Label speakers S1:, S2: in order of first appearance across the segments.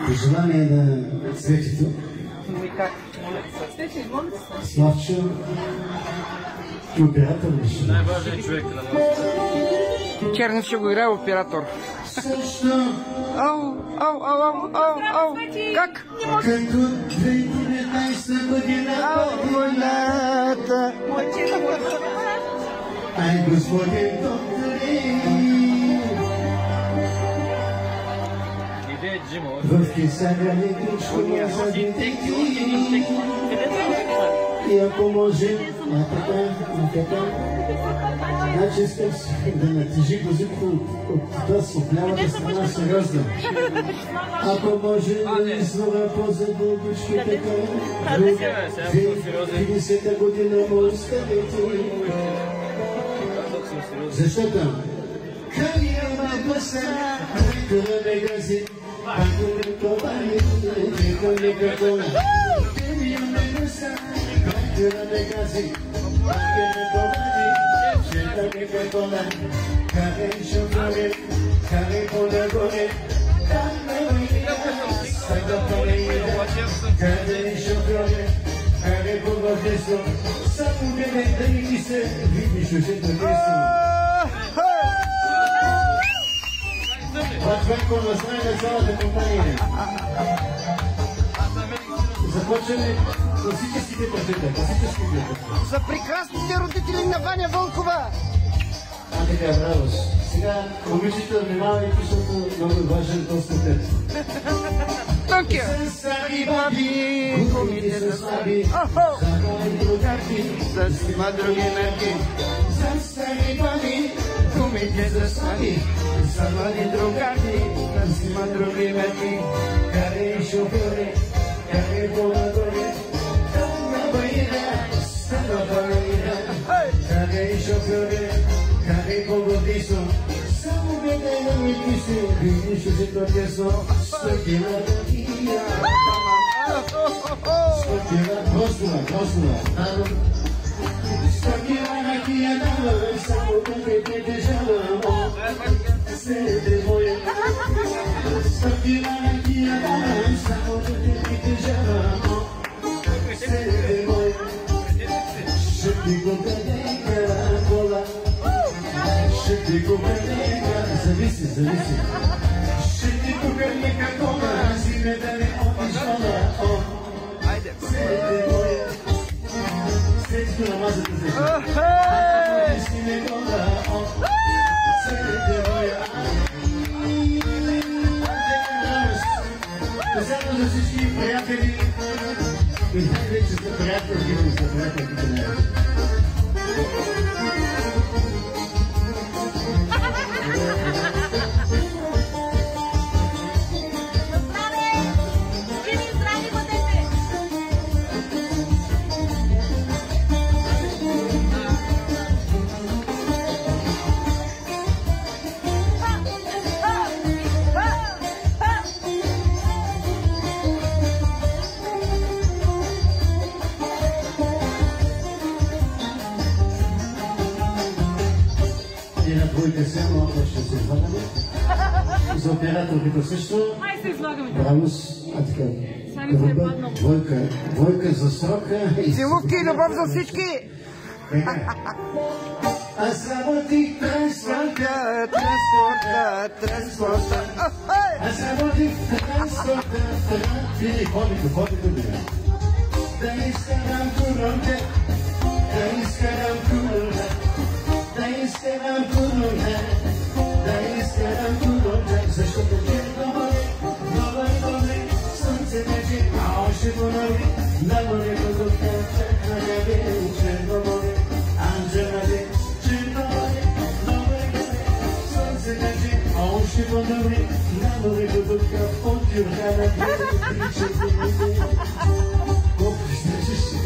S1: Пожелание на Светито. Славчо и оператор беше.
S2: Най-важният човек на нас.
S3: Чернев ще го играе оператор. Ау. Как?
S1: Като 2019 година войната. Ай, господин доктори. В Кисаря лекичко може да и ако може, така, значи искам да натежи козитко от това соплявата страна сериозно. Ако може да излага по-задълбичко така, в 50-та година му оставете. Защото Калиама баса, кълъме гази, Акуле ковали, кълъме какола. Калиама баса, кълъме гази, Акуле ковали, кълъме какола. Каре шофьоре, каре поле-горе, каре шофьоре, каре по-въвдесно, само гледай да ни се видиш ушето десно. Патвенко настрой на цялата компания. Започваме класическите пътета.
S3: За прекрасните родители на Ваня Вълкова.
S1: Така, браво. Сега момичета внимавайте, защото много е важен този път.
S3: Токио.
S1: С слаби баби, кумите са слаби, закони другарки, има други мерки. С слаби баби, кумите са слаби, закони другарки, има други мерки. Каре шофьоре, каре по-нагоре, там на байра, стана байра. Каре шофьоре, каре по-годисно, само гледай на мити се, видиш ушето десно. Стъпила да кия, стъпила, гостува, стъпила на кия, давай, само да те държава, сете моя. Стъпила на кия, давай, само да те държава, сете моя. Ще ти го бъде каракола, ще ти го бъде каракола, зависи. Ще ти го бъде каракола, си ме да не обижала, сете моя. Сете намазата се. Си ме гола, сете моя. Заедно за всички приятели и най-вече за приятелките на Двойка само, ако ще се излагаме. За операторката също.
S4: Май се излагаме.
S1: Браво, така. Двойка за срока.
S3: Целувки и любов за всички.
S1: Аз работих транспорта. Аз работих транспорта. Вили, ходите бе. Да изкарам куронка. Да изкарам куронка, защото черно море, слънце вече, а още понори, на море продукта, чакна габе, черно море, Анджела де, черно море, слънце вече, а още понори, на море продукта, от Юргана, колко ще ще.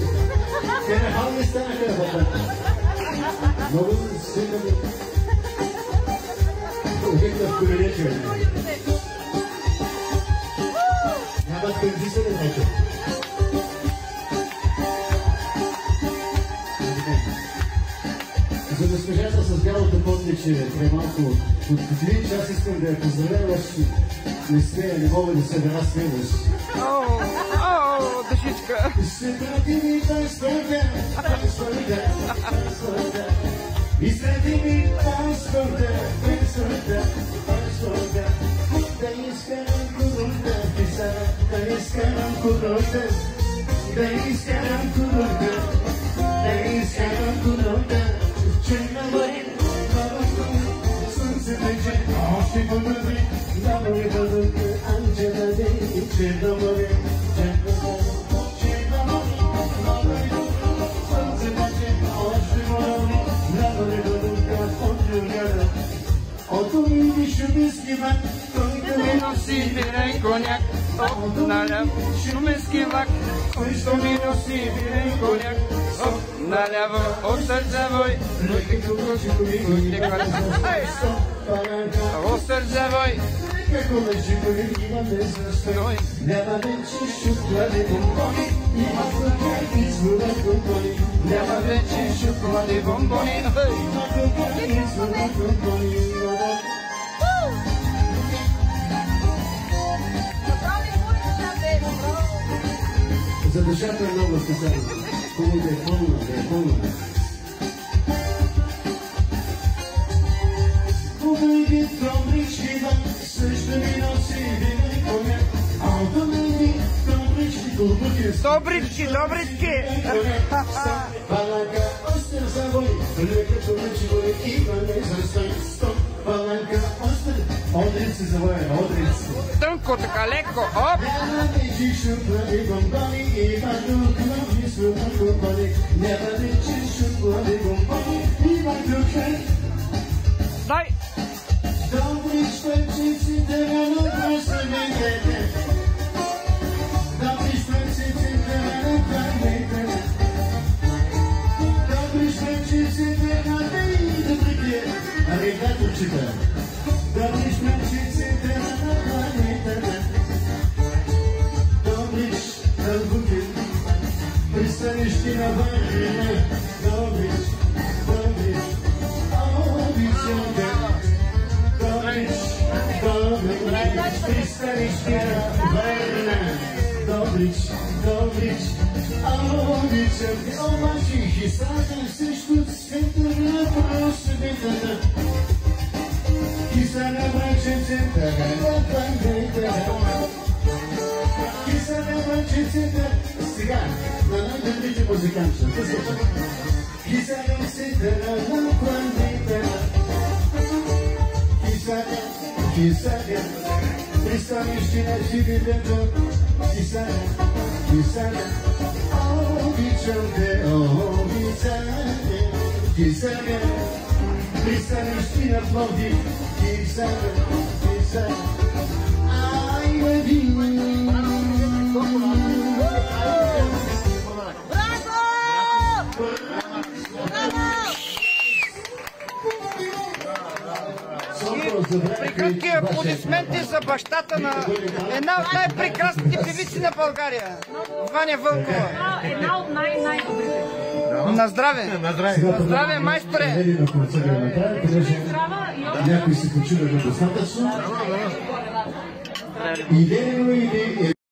S1: Те нахални станаха работа. Много се къде. Обикна в колелече. Нямат пензиса да значи. За госпожата с бялото подличе, малко от един час искам да я поздравя. Не смея, не мога да се разсмееш.
S3: Дъжичка.
S1: Свети ми танцвайте, танцвайте, танцвайте. И свети ми танцвайте, танцвайте, танцвайте. Да изкарам курунта, писара, да изкарам курунта. Да изкарам курунта, да изкарам курунта. Черна море, слънце тече, още подобри. Да море бъдъка, Анджела Дей, черна море, черна море. Шуменски влак, който ми носи винен коняк. Наляво, шуменски влак, който ми носи винен коняк. Наляво, от Сърцевой, от Сърцевой. Няма вече шоколадни бомбони, има кокаин с вода бомбони. Няма вече шоколадни бомбони, има кокаин с вода бомбони. За душата е много специално. Хубаво да е пълна, да е пълна. Хубави добрички вам, също ми носи винен коняк. Хубави добрички, добрички.
S3: Добрички, добрички.
S1: Паланка, остър завой, лекото мъчевой, имаме застой. Стоп, паланка, остър. Одрици завоя, одрици.
S3: Тънко, така леко, оп.
S1: Няма вече шоколадни бомбони, има кокаин с вода бомбони. Няма вече шоколадни бомбони, има кокаин.
S3: Дай.
S1: Добрич пъчиците рано просъмете. Добрич пъчиците рано просъмете. Добрич пъчиците рано просъмете. Регаточка. Добрич пъчиците рано просъмете. Добрич дълбоки. Пристанищи на Варна. Добрич, добрич. Обичам те. Пристанище на Варна. Добрич, добрич, обичам те. Обаче хисата също центъра просветата. Хиса на брачен център на планетата. Хиса на брачен център. Сега, на най-добрите музиканти. Хиса на центъра на планетата. Хисаня, пристанище на живидето. Хисаня, обичам те, обичам. Хисаня, пристанище на Пловдив. Хисаня, I love you.
S3: Прекрасни аплодисменти за бащата на една от най-прекрасните певици на България. Ваня Вълкова.
S4: Една от най-добрите.
S3: На здраве! На здраве, майсторе!
S1: Някой се почува достатъчно. Идея